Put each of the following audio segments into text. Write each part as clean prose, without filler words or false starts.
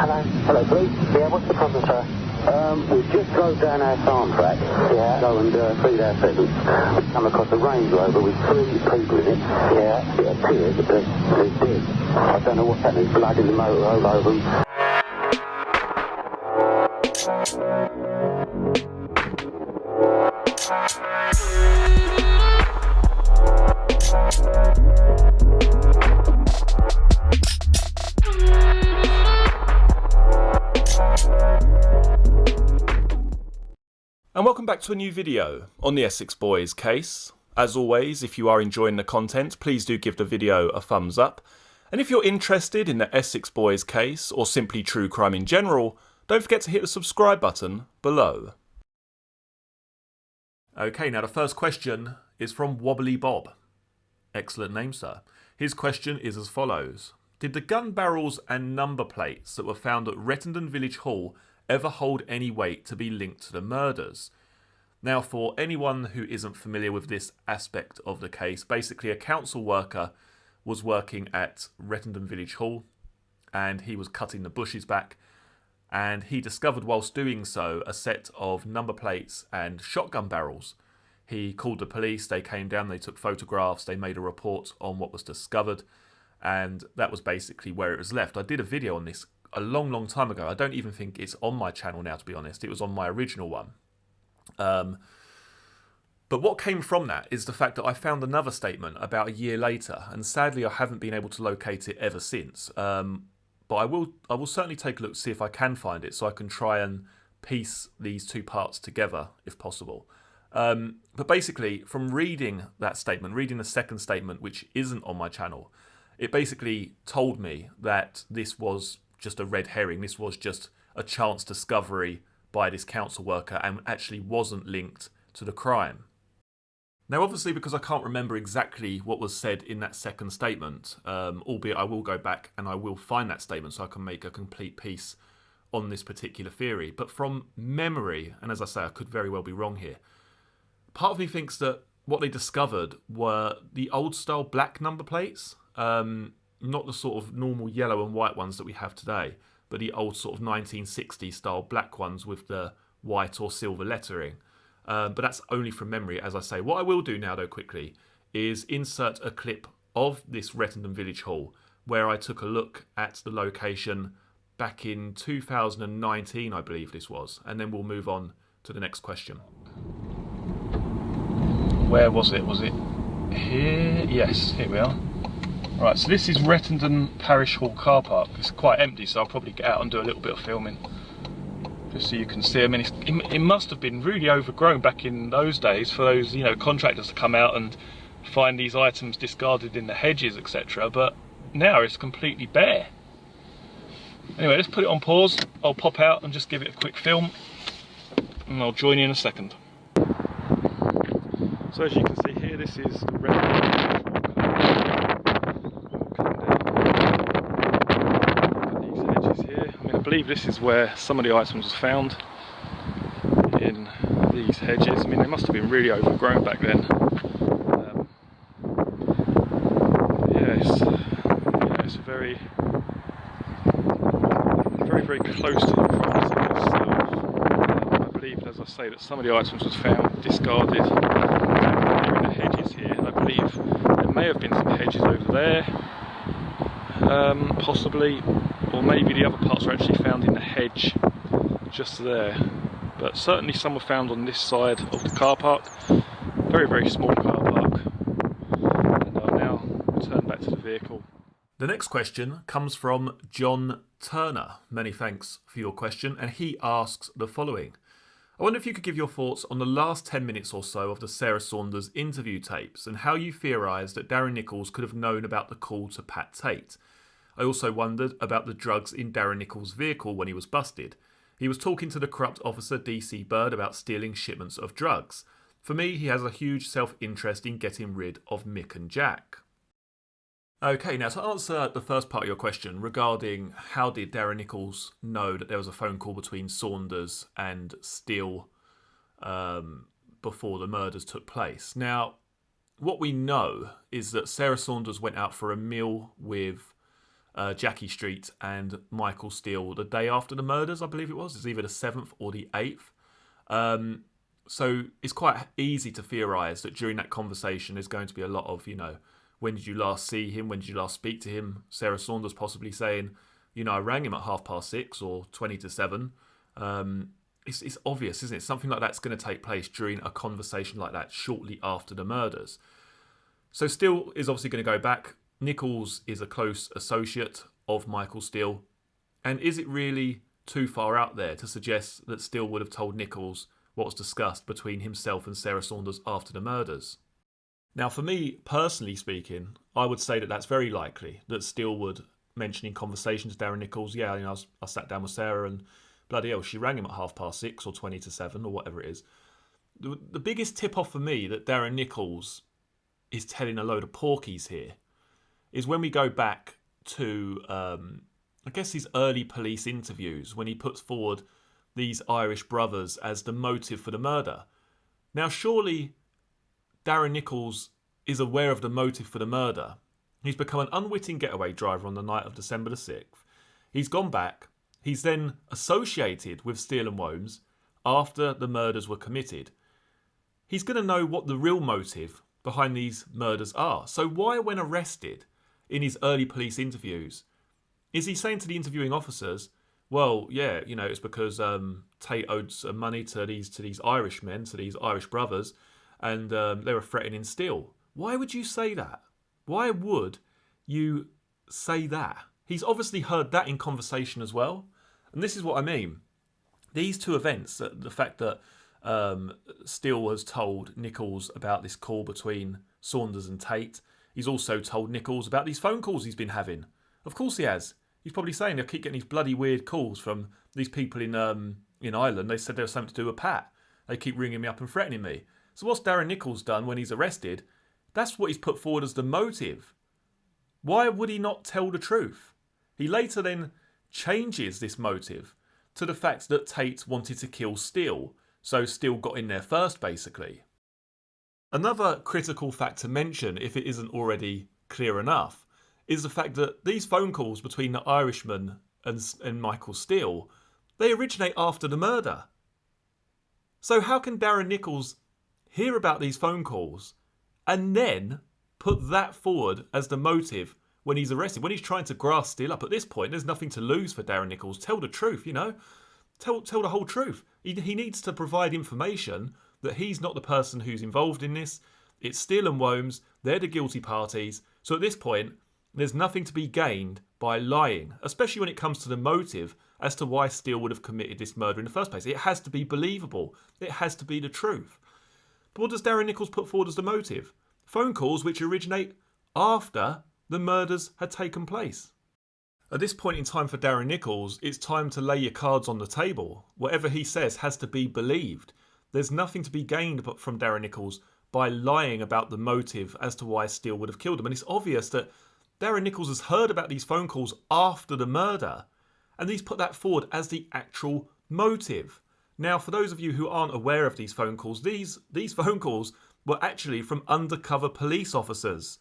Hello. Hello, police. Yeah, what's the problem, sir? We just drove down our farm track. Yeah. Go and feed our pheasants. We come across a Range Rover with 3 people in it. Yeah. It appears that they're dead. I don't know what's happening. Blood in the motor all over them. And welcome back to a new video on the Essex Boys case. As always, if you are enjoying the content, please do give the video a thumbs up. And if you're interested in the Essex Boys case, or simply true crime in general, don't forget to hit the subscribe button below. Okay, now the first question is from Wobbly Bob. Excellent name, sir. His question is as follows. Did the gun barrels and number plates that were found at Rettendon Village Hall ever hold any weight to be linked to the murders? Now, for anyone who isn't familiar with this aspect of the case, basically a council worker was working at Rettendon Village Hall and he was cutting the bushes back, and he discovered whilst doing so a set of number plates and shotgun barrels. He called the police, they came down, they took photographs, they made a report on what was discovered, and that was basically where it was left. I did a video on this a long time ago. I don't even think it's on my channel now, to be honest. It was on my original one. But what came from that is the fact that I found another statement about a year later, and sadly I haven't been able to locate it ever since. But I will certainly take a look to see if I can find it, so I can try and piece these two parts together if possible. But basically, from reading that statement, reading the second statement, which isn't on my channel, it basically told me that this was just a red herring. This was just a chance discovery by this council worker and actually wasn't linked to the crime. Now, obviously, because I can't remember exactly what was said in that second statement, albeit I will go back and I will find that statement so I can make a complete piece on this particular theory. But from memory, and as I say, I could very well be wrong here, part of me thinks that what they discovered were the old style black number plates, not the sort of normal yellow and white ones that we have today, but the old sort of 1960s style black ones with the white or silver lettering. But that's only from memory, as I say. What I will do now, though, quickly, is insert a clip of this Rettendon Village Hall where I took a look at the location back in 2019, I believe this was, and then we'll move on to the next question. Where was it? Was it here? Yes, here we are. Right, so this is Rettendon Parish Hall car park. It's quite empty, so I'll probably get out and do a little bit of filming, just so you can see. I mean, it must have been really overgrown back in those days for those, contractors to come out and find these items discarded in the hedges, etc. But now it's completely bare. Anyway, let's put it on pause. I'll pop out and just give it a quick film, and I'll join you in a second. So as you can see here, this is the Rettendon. I believe this is where some of the items was found, in these hedges. I mean, they must have been really overgrown back then. It's very close to the crime scene itself. I believe, as I say, that some of the items was found discarded. They're in the hedges here. I believe there may have been some hedges over there, possibly. Or maybe the other parts were actually found in the hedge just there. But certainly some were found on this side of the car park. Very small car park. And I'll now turn back to the vehicle. The next question comes from John Turner. Many thanks for your question. And he asks the following. I wonder if you could give your thoughts on the last 10 minutes or so of the Sarah Saunders interview tapes and how you theorise that Darren Nichols could have known about the call to Pat Tate. I also wondered about the drugs in Darren Nichols' vehicle when he was busted. He was talking to the corrupt officer DC Bird about stealing shipments of drugs. For me, he has a huge self-interest in getting rid of Mick and Jack. Okay, now to answer the first part of your question regarding how did Darren Nichols know that there was a phone call between Saunders and Steele before the murders took place. Now, what we know is that Sarah Saunders went out for a meal with Jackie Street and Michael Steele the day after the murders, I believe it was. It's either the 7th or the 8th. So it's quite easy to theorise that during that conversation there's going to be a lot of, when did you last see him? When did you last speak to him? Sarah Saunders possibly saying, I rang him at 6:30 or 20 to 7. It's obvious, isn't it? Something like that's going to take place during a conversation like that shortly after the murders. So Steele is obviously going to go back. Nichols is a close associate of Michael Steele. And is it really too far out there to suggest that Steele would have told Nichols what was discussed between himself and Sarah Saunders after the murders? Now, for me, personally speaking, I would say that that's very likely, that Steele would mention in conversation to Darren Nichols, I sat down with Sarah and bloody hell, she rang him at 6:30 or 20 to 7 or whatever it is. The biggest tip-off for me that Darren Nichols is telling a load of porkies here is when we go back to, I guess, his early police interviews when he puts forward these Irish brothers as the motive for the murder. Now, surely Darren Nichols is aware of the motive for the murder. He's become an unwitting getaway driver on the night of December the 6th. He's gone back. He's then associated with Steele and Womes after the murders were committed. He's going to know what the real motive behind these murders are. So why, when arrested in his early police interviews, is he saying to the interviewing officers, well, yeah, it's because Tate owed some money to these Irish men, to these Irish brothers, and they were threatening Steele. Why would you say that? Why would you say that? He's obviously heard that in conversation as well. And this is what I mean. These two events, the fact that Steele has told Nichols about this call between Saunders and Tate. He's also told Nichols about these phone calls he's been having. Of course he has. He's probably saying I keep getting these bloody weird calls from these people in Ireland. They said there was something to do with Pat. They keep ringing me up and threatening me. So what's Darren Nichols done when he's arrested? That's what he's put forward as the motive. Why would he not tell the truth? He later then changes this motive to the fact that Tate wanted to kill Steele, so Steele got in there first, basically. Another critical fact to mention, if it isn't already clear enough, is the fact that these phone calls between the Irishman and Michael Steele, they originate after the murder. So how can Darren Nichols hear about these phone calls and then put that forward as the motive when he's arrested, when he's trying to grass Steele up? At this point, there's nothing to lose for Darren Nichols. Tell the truth, Tell the whole truth. He needs to provide information that he's not the person who's involved in this. It's Steele and Womes. They're the guilty parties. So at this point, there's nothing to be gained by lying, especially when it comes to the motive as to why Steele would have committed this murder in the first place. It has to be believable. It has to be the truth. But what does Darren Nichols put forward as the motive? Phone calls which originate after the murders had taken place. At this point in time for Darren Nichols, it's time to lay your cards on the table. Whatever he says has to be believed. There's nothing to be gained from Darren Nichols by lying about the motive as to why Steele would have killed him. And it's obvious that Darren Nichols has heard about these phone calls after the murder, and he's put that forward as the actual motive. Now, for those of you who aren't aware of these phone calls, these phone calls were actually from undercover police officers.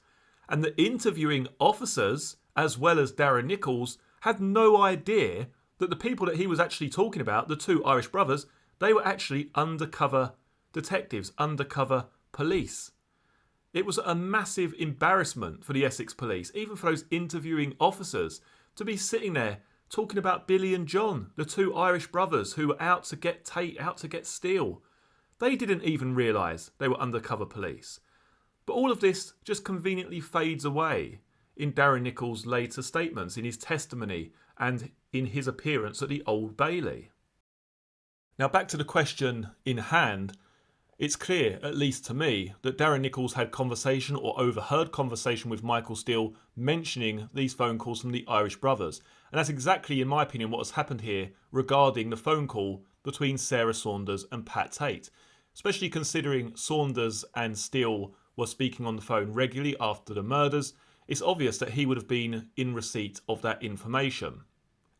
And the interviewing officers, as well as Darren Nichols, had no idea that the people that he was actually talking about, the two Irish brothers, they were actually undercover detectives, undercover police. It was a massive embarrassment for the Essex police, even for those interviewing officers, to be sitting there talking about Billy and John, the two Irish brothers who were out to get Tate, out to get Steele. They didn't even realise they were undercover police. But all of this just conveniently fades away in Darren Nichols' later statements, in his testimony, and in his appearance at the Old Bailey. Now, back to the question in hand, it's clear, at least to me, that Darren Nichols had conversation or overheard conversation with Michael Steele mentioning these phone calls from the Irish brothers. And that's exactly, in my opinion, what has happened here regarding the phone call between Sarah Saunders and Pat Tate. Especially considering Saunders and Steele were speaking on the phone regularly after the murders, it's obvious that he would have been in receipt of that information.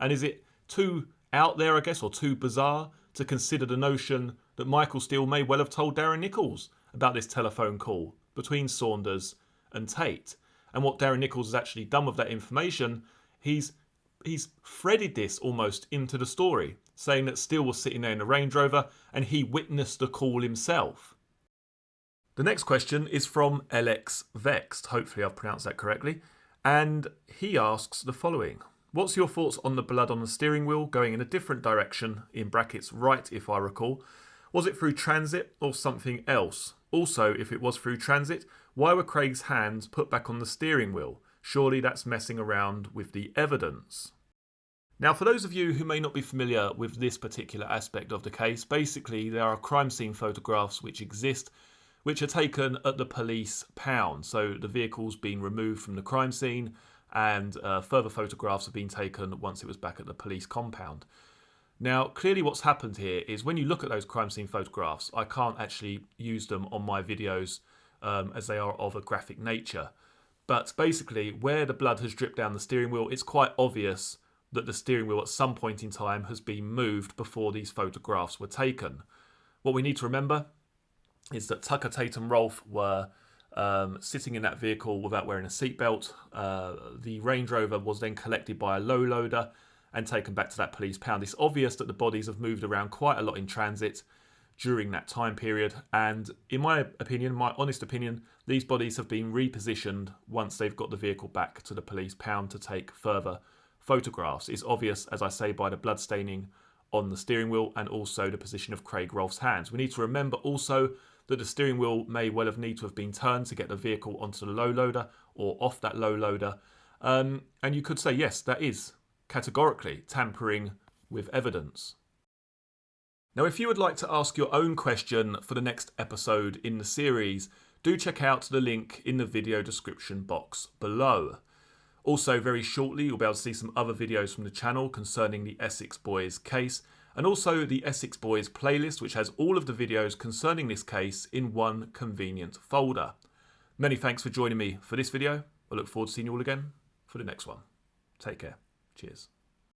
And is it too out there, I guess, or too bizarre to consider the notion that Michael Steele may well have told Darren Nichols about this telephone call between Saunders and Tate? And what Darren Nichols has actually done with that information He's threaded this almost into the story, saying that Steele was sitting there in the Range Rover and he witnessed the call himself. The next question is from LX Vexed, hopefully I've pronounced that correctly, and he asks the following. What's your thoughts on the blood on the steering wheel going in a different direction, in brackets right if I recall? Was it through transit or something else? Also, if it was through transit, why were Craig's hands put back on the steering wheel? Surely that's messing around with the evidence. Now, for those of you who may not be familiar with this particular aspect of the case, basically there are crime scene photographs which exist, which are taken at the police pound. So the vehicle's been removed from the crime scene and further photographs have been taken once it was back at the police compound. Now, clearly what's happened here is when you look at those crime scene photographs, I can't actually use them on my videos as they are of a graphic nature. But basically, where the blood has dripped down the steering wheel, it's quite obvious that the steering wheel at some point in time has been moved before these photographs were taken. What we need to remember is that Tucker, Tate and Rolfe were sitting in that vehicle without wearing a seatbelt. The Range Rover was then collected by a low loader and taken back to that police pound. It's obvious that the bodies have moved around quite a lot in transit during that time period, and in my opinion, my honest opinion, these bodies have been repositioned once they've got the vehicle back to the police pound to take further photographs. It's obvious, as I say, by the blood staining on the steering wheel and also the position of Craig Rolfe's hands. We need to remember also that the steering wheel may well have need to have been turned to get the vehicle onto the low loader or off that low loader, and you could say yes, that is categorically tampering with evidence. Now, if you would like to ask your own question for the next episode in the series, do check out the link in the video description box below. Also, very shortly, you'll be able to see some other videos from the channel concerning the Essex Boys case, and also the Essex Boys playlist, which has all of the videos concerning this case in one convenient folder. Many thanks for joining me for this video. I look forward to seeing you all again for the next one. Take care. Cheers.